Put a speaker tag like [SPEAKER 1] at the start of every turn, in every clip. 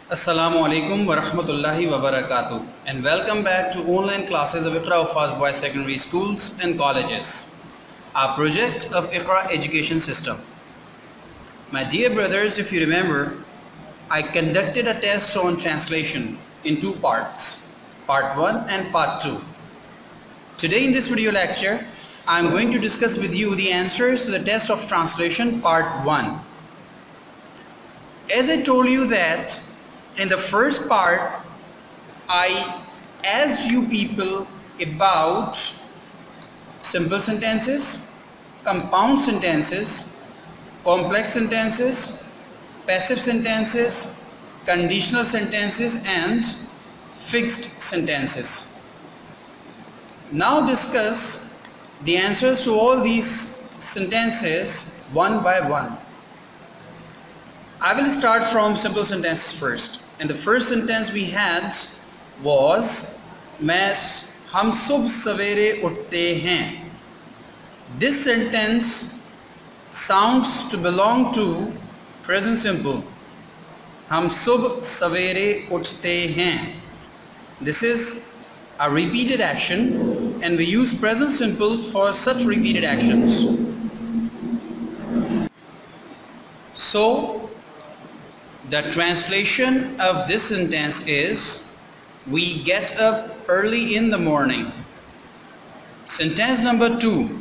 [SPEAKER 1] Assalamu alaikum wa rahmatullahi wa barakatuh, and welcome back to online classes of Iqra of Fast Boys Secondary Schools and Colleges, our project of Iqra Education System. My dear brothers, if you remember, I conducted a test on translation in two parts, part 1 and part 2. Today in this video lecture, I am going to discuss with you the answers to the test of translation part 1. As I told you that in the first part, I asked you people about simple sentences, compound sentences, complex sentences, passive sentences, conditional sentences, and fixed sentences. Now discuss the answers to all these sentences one by one. I will start from simple sentences first. And the first sentence we had was हम सुबह सवेरे उठते हैं. This sentence sounds to belong to present simple. हम सुबह सवेरे उठते हैं. This is a repeated action, and we use present simple for such repeated actions. So the translation of this sentence is, we get up early in the morning. Sentence number 2,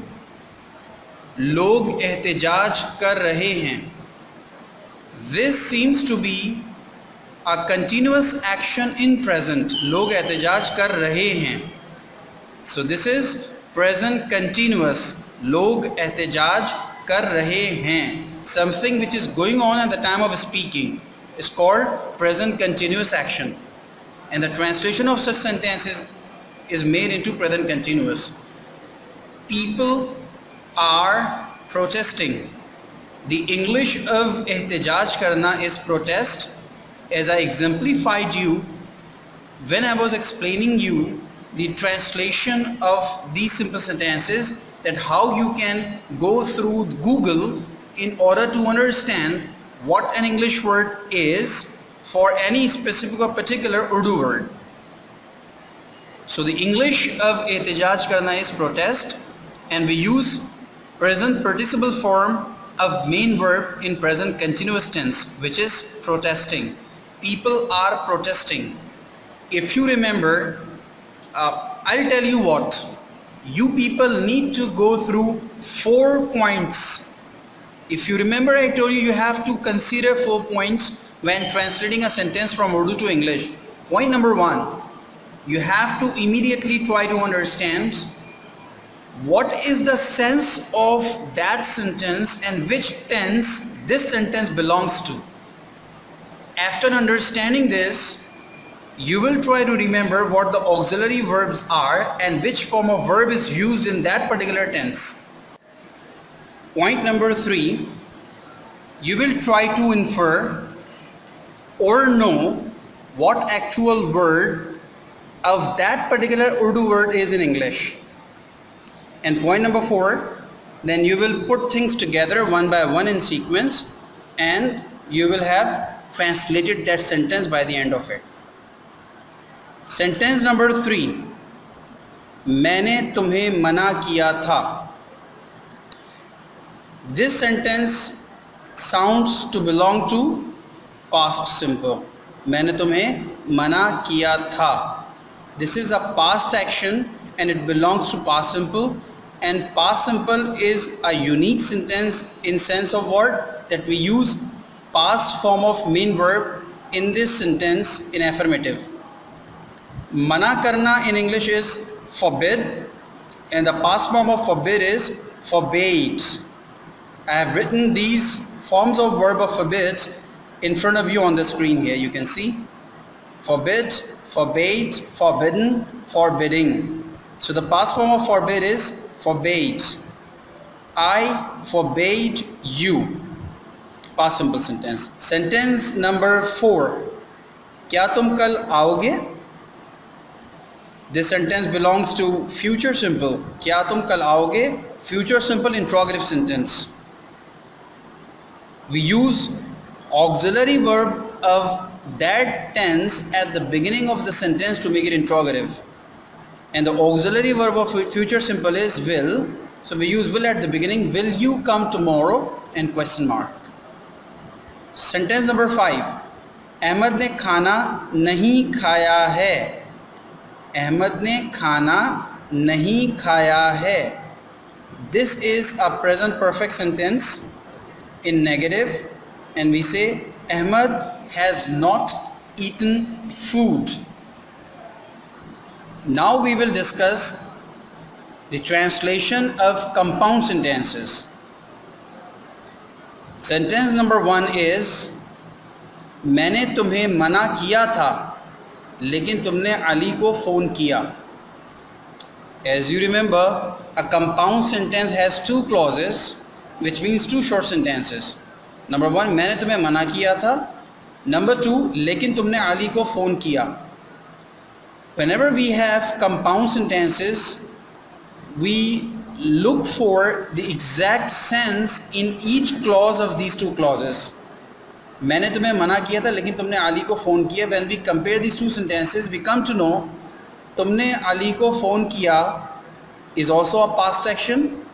[SPEAKER 1] लोग एहतिजाज कर रहे हैं. This seems to be a continuous action in present. लोग एहतिजाज कर रहे हैं. So this is present continuous. लोग एहतिजाज कर रहे हैं. Something which is going on at the time of speaking is called present continuous action, and the translation of such sentences is made into present continuous. People are protesting. The English of ehtijaj karna is protest, as I exemplified you when I was explaining you the translation of these simple sentences, that how you can go through Google in order to understand what an English word is for any specific or particular Urdu word. So the English of ehtijaj karna is protest, and we use present participle form of main verb in present continuous tense, which is protesting. People are protesting. If you remember, I'll tell you what, you people need to go through 4 points. If you remember, I told you have to consider 4 points when translating a sentence from Urdu to English. Point number 1, you have to immediately try to understand what is the sense of that sentence and which tense this sentence belongs to. After understanding this, you will try to remember what the auxiliary verbs are and which form of verb is used in that particular tense. Point number 3, you will try to infer or know what actual word of that particular Urdu word is in English. And point number 4, then you will put things together one by one in sequence, and you will have translated that sentence by the end of it. Sentence number 3, मैंने तुम्हें मना किया था. This sentence sounds to belong to past simple. मैंने तुम्हें मना किया था. This is a past action and it belongs to past simple, and past simple is a unique sentence in sense of what, that we use past form of main verb in this sentence in affirmative. Mana karna in English is forbid, and the past form of forbid is forbade. I have written these forms of verb of forbid in front of you on the screen here. You can see forbid, forbade, forbidden, forbidding. So the past form of forbid is forbade. I forbade you. Past simple sentence. Sentence number 4, क्या तुम कल आओगे? This sentence belongs to future simple. क्या तुम कल आओगे? Future simple interrogative sentence. We use auxiliary verb of that tense at the beginning of the sentence to make it interrogative. And the auxiliary verb of future simple is will. So we use will at the beginning. Will you come tomorrow? And question mark. Sentence number 5. Ahmad ने खाना नहीं खाया है. अहमद ने खाना नहीं खाया है. This is a present perfect sentence in negative, and we say Ahmad has not eaten food. Now we will discuss the translation of compound sentences. Sentence number 1 is मैंने तुम्हें मना किया था लेकिन तुमने अली को फ़ोन किया. As you remember, a compound sentence has two clauses, which means two short sentences. Number 1, मैंने तुम्हें मना किया था. Number 2, लेकिन तुमने अली को फ़ोन किया. Whenever we have compound sentences, we look for the exact sense in each clause of these two clauses. मैंने तुम्हें मना किया था लेकिन तुमने अली को फ़ोन किया. When we compare these two sentences, we come to know तुमने अली को फ़ोन किया is also a past action.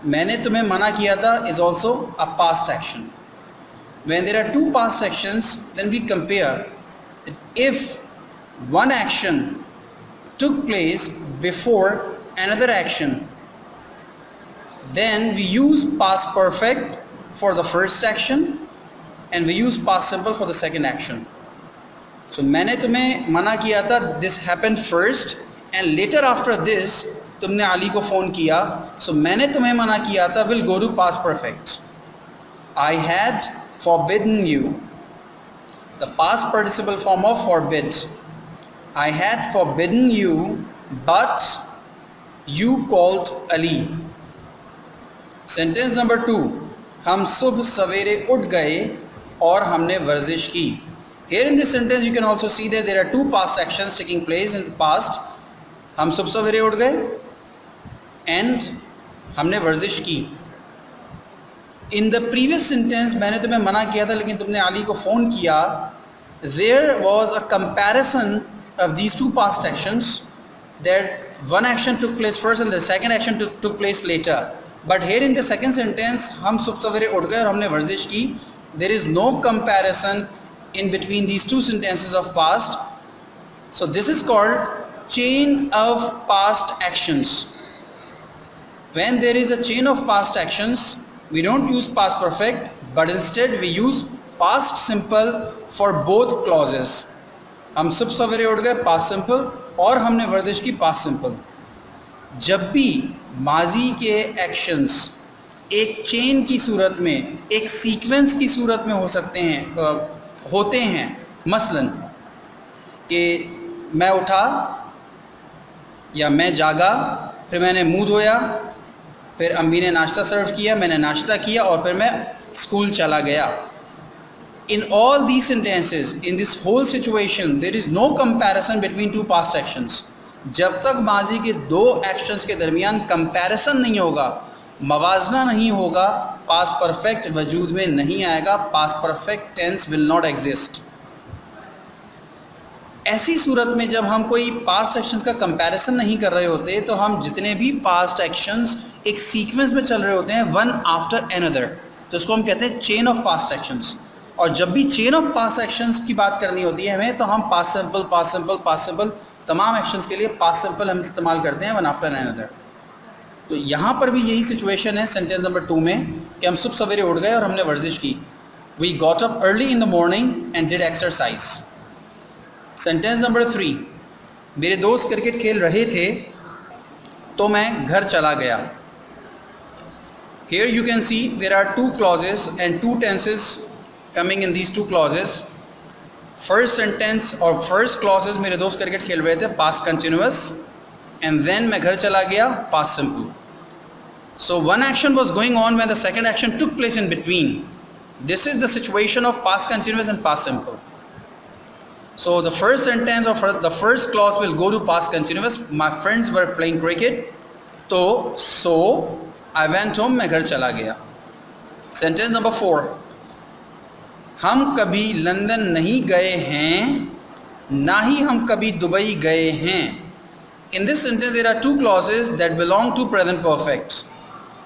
[SPEAKER 1] मैंने तुम्हें मना किया था is also a past action. When there are two past actions, then we compare. If one action took place before another action, then we use past perfect for the first action and we use past simple for the second action. So मैंने तुम्हें मना किया था, this happened first, and later after this तुमने अली को phone किया. So मैंने तुम्हें मना किया था will go to past perfect. I had forbidden you, the past participle form of forbid. I had forbidden you, but you called Ali. Sentence number 2, हम सुबह सवेरे उठ गए और हमने वर्जिश की. Here in this sentence you can also see that there are two past actions taking place in the past. हम सुबह सवेरे उठ गए and हमने वर्जिश की. In the previous sentence मैंने तुम्हें मना किया था लेकिन तुमने अली को फ़ोन किया. There was a comparison of these two past actions, that one action took place first and the second action took place later. But here in the second sentence, हम सुबह सवेरे उठ गए और हमने वर्जिश की. There is no comparison in between these two sentences of past. So this is called chain of past actions. When there is a chain of past actions, we don't use past perfect, but instead we use past simple for both clauses. हम सुबह सवेरे उठ गए past simple और हमने वर्जिश की past simple. जब भी माजी के एक्शंस एक चेन की सूरत में, एक सीक्वेंस की सूरत में हो सकते हैं, होते हैं, मसलन कि मैं उठा या मैं जागा, फिर मैंने मुंह धोया, फिर अम्मी ने नाश्ता सर्व किया, मैंने नाश्ता किया और फिर मैं स्कूल चला गया. In all these sentences, in this whole situation, there is no comparison between two past actions. जब तक माजी के दो एक्शंस के दरमियान कंपैरिसन नहीं होगा, मवाजना नहीं होगा, पास्ट परफेक्ट वजूद में नहीं आएगा. Past perfect tense will not exist. ऐसी सूरत में जब हम कोई पास्ट एक्शंस का कंपैरिसन नहीं कर रहे होते, तो हम जितने भी पास्ट एक्शंस एक सीक्वेंस में चल रहे होते हैं, वन आफ्टर अनदर, तो इसको हम कहते हैं चेन ऑफ पास्ट एक्शंस. और जब भी चेन ऑफ पास्ट एक्शंस की बात करनी होती है हमें, तो हम past simple, past simple, past simple, तमाम एक्शंस के लिए पास्ट सिंपल हम इस्तेमाल करते हैं, वन आफ्टर अनदर. तो यहाँ पर भी यही सिचुएशन है सेंटेंस नंबर 2 में कि हम सुबह सवेरे उठ गए और हमने वर्जिश की. We got up early in the morning and did exercise. Sentence number 3, मेरे दोस्त क्रिकेट खेल रहे थे तो मैं घर चला गया. Here you can see there are two clauses and two tenses coming in these two clauses. First sentence or first clause is मेरे दोस्त क्रिकेट खेल रहे थे, past continuous, and then मैं घर चला गया, past simple. So one action was going on when the second action took place in between. This is the situation of past continuous and past simple. So the first sentence or the first clause will go to past continuous. My friends were playing cricket, so I went home, मैं घर चला गया. Sentence number 4, हम कभी London नहीं गए हैं, ना ही हम कभी दुबई गए हैं. In this sentence there are two clauses that belong to present perfect,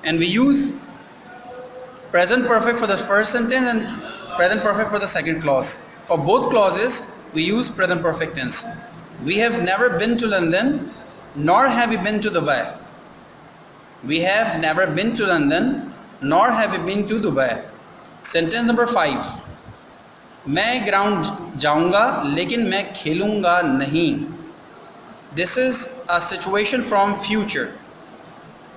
[SPEAKER 1] and we use present perfect for the first sentence and present perfect for the second clause. For both clauses we use present perfect tense. We have never been to London, nor have we been to Dubai. We have never been to London, nor have we been to Dubai. Sentence number 5. मैं ground जाऊंगा लेकिन मैं खेलूंगा नहीं. This is a situation from future.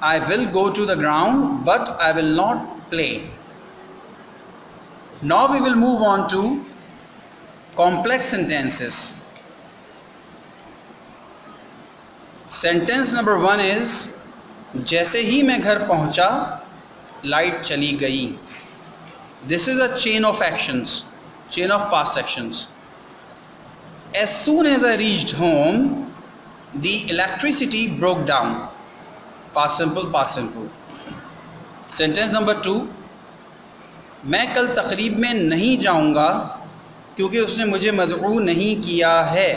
[SPEAKER 1] I will go to the ground but I will not play. Now we will move on to complex sentences. Sentence number 1 is जैसे ही मैं घर पहुंचा लाइट चली गई. This is a chain of actions, chain of past actions. As soon as I reached home, the electricity broke down. Past simple, past simple. Sentence number 2. मैं कल तकरीब में नहीं जाऊंगा क्योंकि उसने मुझे मदऊ नहीं किया है.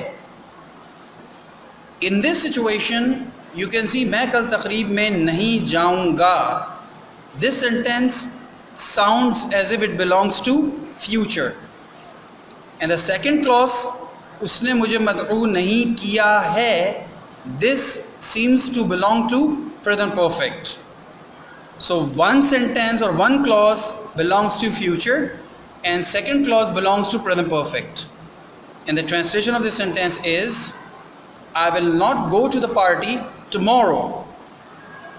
[SPEAKER 1] In this situation, you can see मैं कल तकरीब में नहीं जाऊंगा. This sentence sounds as if it belongs to future. And the second clause, उसने मुझे मदऊ नहीं किया है, this seems to belong to present perfect. So one sentence or one clause belongs to future and second clause belongs to present perfect. And the translation of this sentence is, I will not go to the party tomorrow.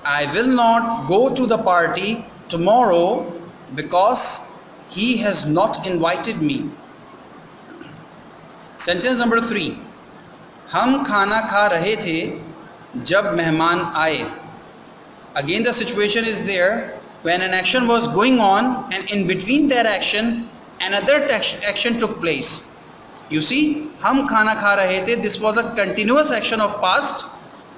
[SPEAKER 1] I will not go to the party tomorrow because he has not invited me. Sentence number 3. हम खाना खा रहे थे जब मेहमान आए. Again the situation is there when an action was going on and in between that action another action took place. You see, हम खाना खा रहे थे, this was a continuous action of past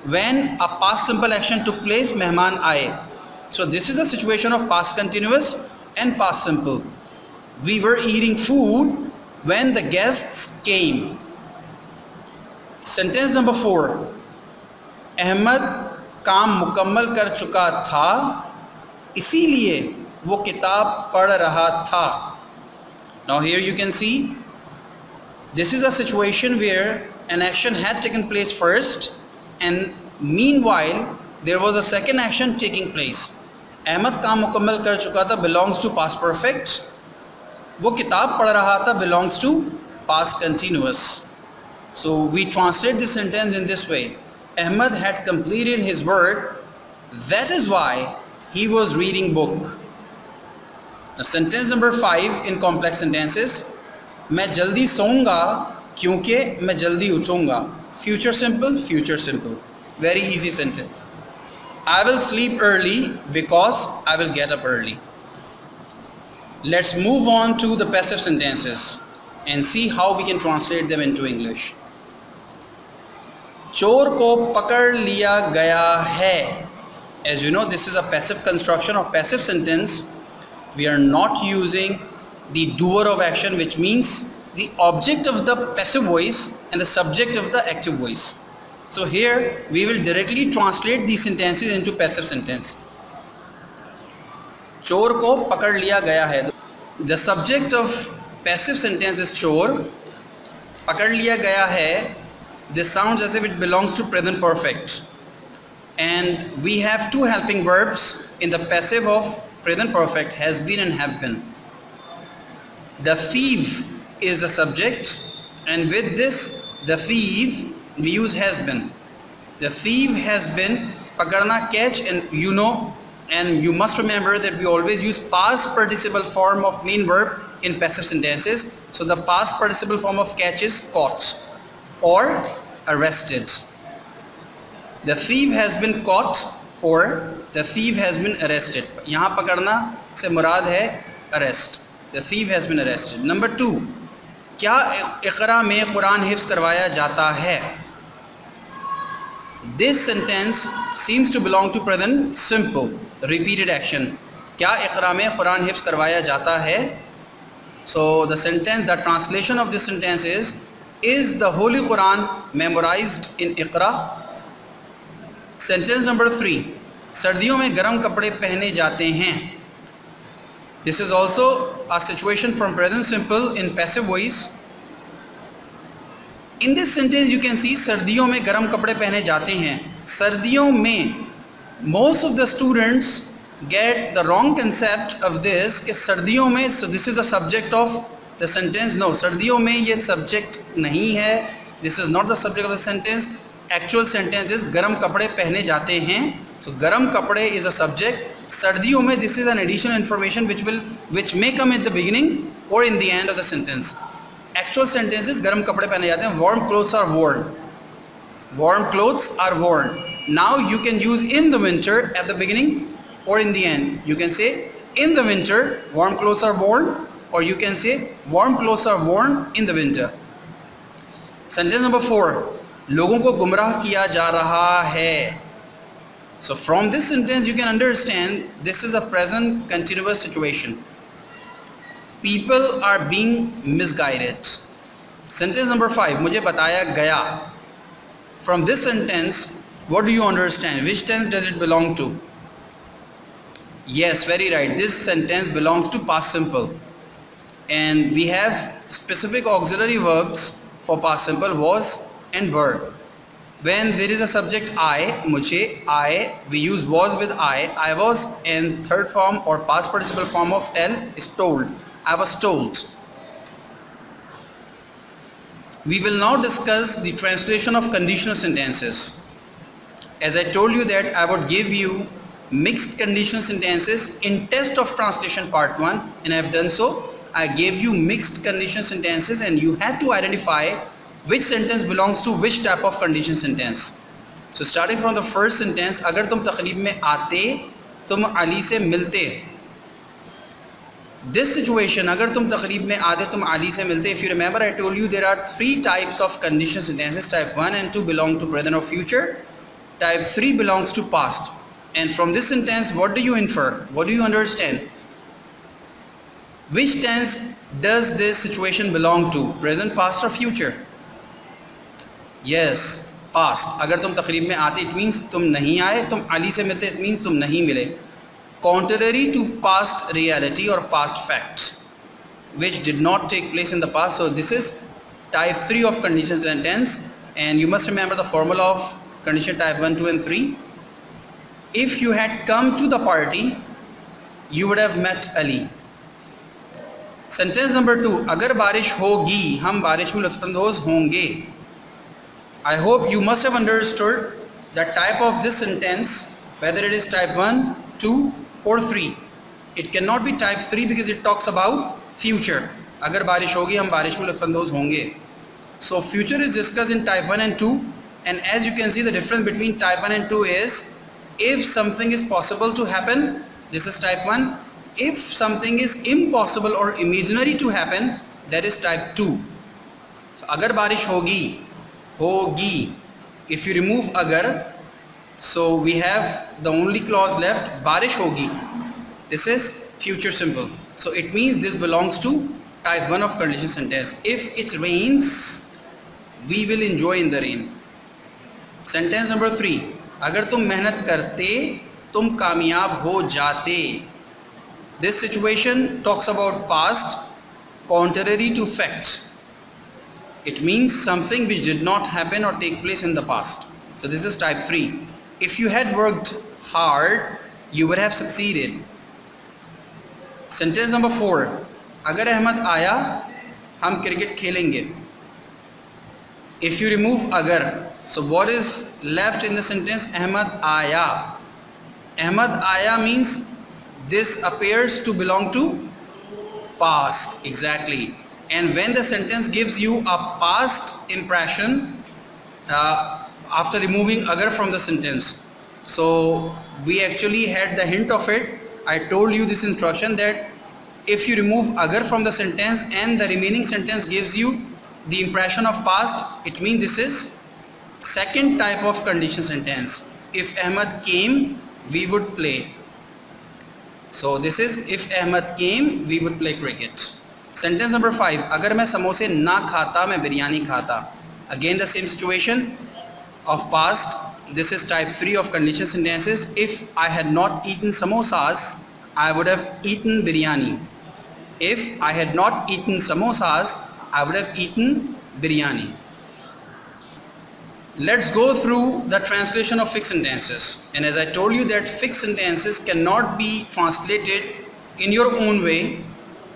[SPEAKER 1] when a past simple action took place, मेहमान आए. So this is a situation of past continuous and past simple. We were eating food when the guests came. Sentence number 4. Ahmad काम मुकम्मल कर चुका था इसीलिए वो किताब पढ़ रहा था. Now here you can see this is a situation where an action had taken place first and meanwhile there was a second action taking place. Ahmad काम मुकम्मल कर चुका था belongs to past perfect. वो किताब पढ़ रहा था belongs to past continuous. So we translate this sentence in this way. Ahmad had completed his work, that is why he was reading book. Now sentence number 5 in complex sentences. मैं जल्दी सोऊंगा क्योंकि मैं जल्दी उठूंगा. Future simple, future simple. Very easy sentence. I will sleep early because I will get up early. Let's move on to the passive sentences and see how we can translate them into English. चोर को पकड़ लिया गया है. As you know, this is a passive construction or passive sentence. We are not using the doer of action, which means the object of the passive voice and the subject of the active voice. So here we will directly translate these sentences into passive sentence. चोर को पकड़ लिया गया है. The subject of passive sentence is चोर. पकड़ लिया गया है. This sounds as if it belongs to present perfect. And we have two helping verbs in the passive of present perfect, has been and have been. The thief is the subject, and with this the thief we use has been. The thief has been, pakarna, catch, and you know, and you must remember that we always use past participle form of main verb in passive sentences. So the past participle form of catch is caught or arrested. The thief has been caught or the thief has been arrested. यहाँ पकड़ना से मुराद है arrest. The thief has been arrested. Number 2. क्या इक़रा में कुरान हिफ्ज़ करवाया जाता है? This sentence seems to belong to present simple repeated action. क्या इक़रा में कुरान हिफ्ज़ करवाया जाता है? So the sentence, the translation of this sentence is the Holy Quran memorized in Iqra? Sentence number 3, सर्दियों में गर्म कपड़े पहने जाते हैं. This is also a situation from present simple in passive voice. In this sentence you can see सर्दियों में गर्म कपड़े पहने जाते हैं. सर्दियों में, most of the students get the wrong concept of this कि सर्दियों में, so this is the subject of the sentence. No, सर्दियों में ये subject नहीं है. This is not the subject of the sentence. Actual sentence is गर्म कपड़े पहने जाते हैं. So गर्म कपड़े is a subject. सर्दियों में, this is an additional information which may come at the beginning or in the end of the sentence. Actual sentence is गर्म कपड़े पहने जाते हैं. Warm clothes are worn. Warm clothes are worn. Now you can use in the winter at the beginning or in the end. You can say in the winter warm clothes are worn, or you can say warm clothes are worn in the winter. Sentence number 4, लोगों को गुमराह किया जा रहा है. So from this sentence you can understand this is a present continuous situation. People are being misguided. Sentence number 5, मुझे बताया गया. From this sentence, what do you understand? Which tense does it belong to? Yes, very right. This sentence belongs to past simple. And we have specific auxiliary verbs for past simple, was and were. When there is a subject I, मुझे, I, we use was with I was, and third form or past participle form of tell is told. I was told. We will now discuss the translation of conditional sentences. As I told you that I would give you mixed conditional sentences in test of translation part 1, and I have done so. I gave you mixed conditional sentences and you had to identify which sentence belongs to which type of conditional sentence. So starting from the first sentence, अगर तुम तकरीब में आते, तुम अली से मिलते. This situation, अगर तुम तकरीब में आते, तुम अली से मिलते. If you remember, I told you there are 3 types of conditional sentences. Type 1 and 2 belong to present or future. Type 3 belongs to past. And from this sentence, what do you infer? What do you understand? Which tense does this situation belong to? Present, past or future? Yes, past. अगर तुम तकरीब में आते, it means तुम नहीं आए. तुम अली से मिलते, it means तुम नहीं मिले. Contrary to past reality or past facts, which did not take place in the past. So this is type 3 of conditional sentence, and you must remember the formula of condition type 1, 2 and 3. If you had come to the party, you would have met Ali. Sentence number 2, अगर बारिश होगी, हम बारिश में लुत्फ़अंदोज़ होंगे. I hope you must have understood the type of this sentence, whether it is type 1, 2 or 3. It cannot be type 3 because it talks about future. अगर बारिश होगी, हम बारिश में लुत्फ़अंदोज़ होंगे. So future is discussed in type 1 and 2, and as you can see, the difference between type 1 and 2 is if something is possible to happen, this is type 1. If something is impossible or imaginary to happen, that is type 2. So, अगर बारिश होगी, होगी. If you remove अगर, so we have the only clause left, बारिश होगी. This is future simple. So it means this belongs to type 1 of conditional sentence. If it rains, we will enjoy in the rain. Sentence number 3, अगर तुम मेहनत करते, तुम कामयाब हो जाते. This situation talks about past, contrary to fact. It means something which did not happen or take place in the past. So this is type 3. If you had worked hard, you would have succeeded. Sentence number 4, अगर अहमद आया, हम cricket खेलेंगे. If you remove अगर, so what is left in the sentence? Ahmad Aya. Ahmad Aya means this appears to belong to past. Exactly. And when the sentence gives you a past impression after removing agar from the sentence, so we actually had the hint of it. I told you this instruction that if you remove agar from the sentence and the remaining sentence gives you the impression of past, it means this is second type of conditional sentence. If Ahmad came, we would play. So this is if Ahmad came, we would play cricket. Sentence number 5, अगर मैं समोसे ना खाता मैं बिरयानी खाता. Again the same situation of past. This is type 3 of conditional sentences. If I had not eaten samosas, I would have eaten biryani. If I had not eaten samosas, I would have eaten biryani. Let's go through the translation of fixed sentences. And as I told you that fixed sentences cannot be translated in your own way,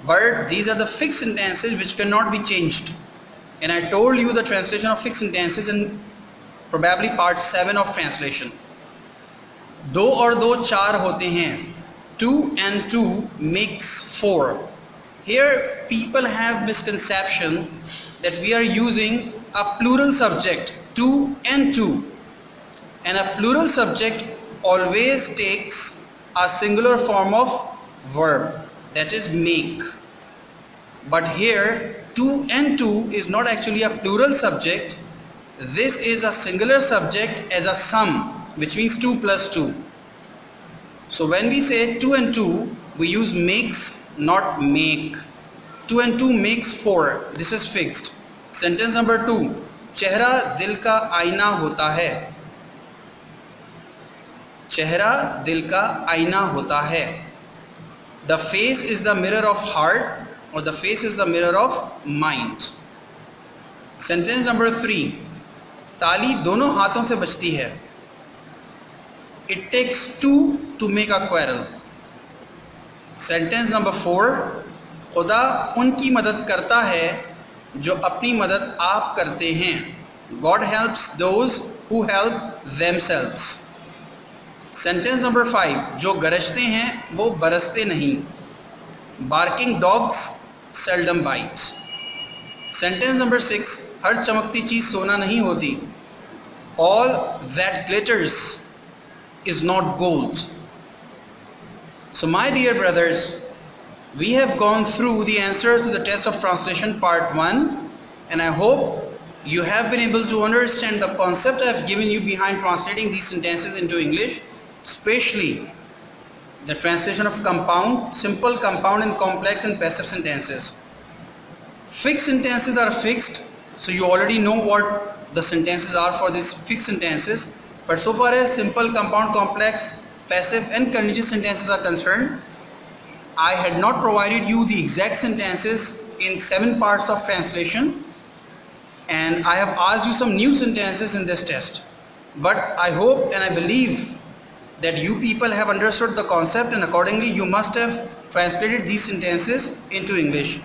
[SPEAKER 1] but these are the fixed sentences which cannot be changed. And I told you the translation of fixed sentences in probably part 7 of translation. दो और दो चार होते हैं. 2 and 2 makes 4. Here people have misconception that we are using a plural subject, 2 and 2, and a plural subject always takes a singular form of verb, that is make. But here 2 and 2 is not actually a plural subject. This is a singular subject as a sum, which means 2 plus 2. So when we say 2 and 2, we use makes, not make. 2 and 2 makes 4. This is fixed. Sentence number 2, चेहरा दिल का आईना होता है. चेहरा दिल का आईना होता है. The face is the mirror of heart, or the face is the mirror of mind. Sentence number 3, ताली दोनों हाथों से बजती है. It takes 2 to make a quarrel. Sentence number 4, खुदा उनकी मदद करता है जो अपनी मदद आप करते हैं. God helps those who help themselves. Sentence number 5, जो गरजते हैं वो बरसते नहीं. Barking dogs seldom bite. Sentence number 6, हर चमकती चीज़ सोना नहीं होती. All that glitters is not gold. So my dear brothers, we have gone through the answers to the test of translation part 1, and I hope you have been able to understand the concept I have given you behind translating these sentences into English, especially the translation of compound, simple, compound and complex and passive sentences. Fixed sentences are fixed, so you already know what the sentences are for these fixed sentences. But so far as simple, compound, complex, passive and contingent sentences are concerned, I had not provided you the exact sentences in 7 parts of translation, and I have asked you some new sentences in this test. But I hope and I believe that you people have understood the concept, and accordingly you must have translated these sentences into English.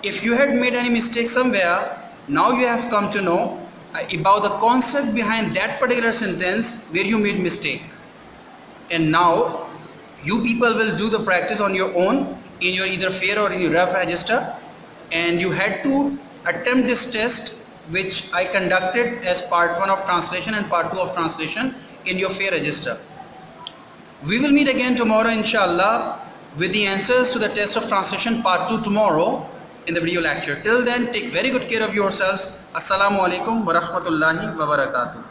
[SPEAKER 1] If you had made any mistake somewhere, now you have come to know about the concept behind that particular sentence where you made mistake. And now you people will do the practice on your own in your either fair or in your rough register, and you had to attempt this test which I conducted as part 1 of translation and part 2 of translation in your fair register. We will meet again tomorrow inshallah with the answers to the test of translation part 2 tomorrow in the video lecture. Till then, take very good care of yourselves. Assalamu alaikum wa rahmatullahi wa barakatuh.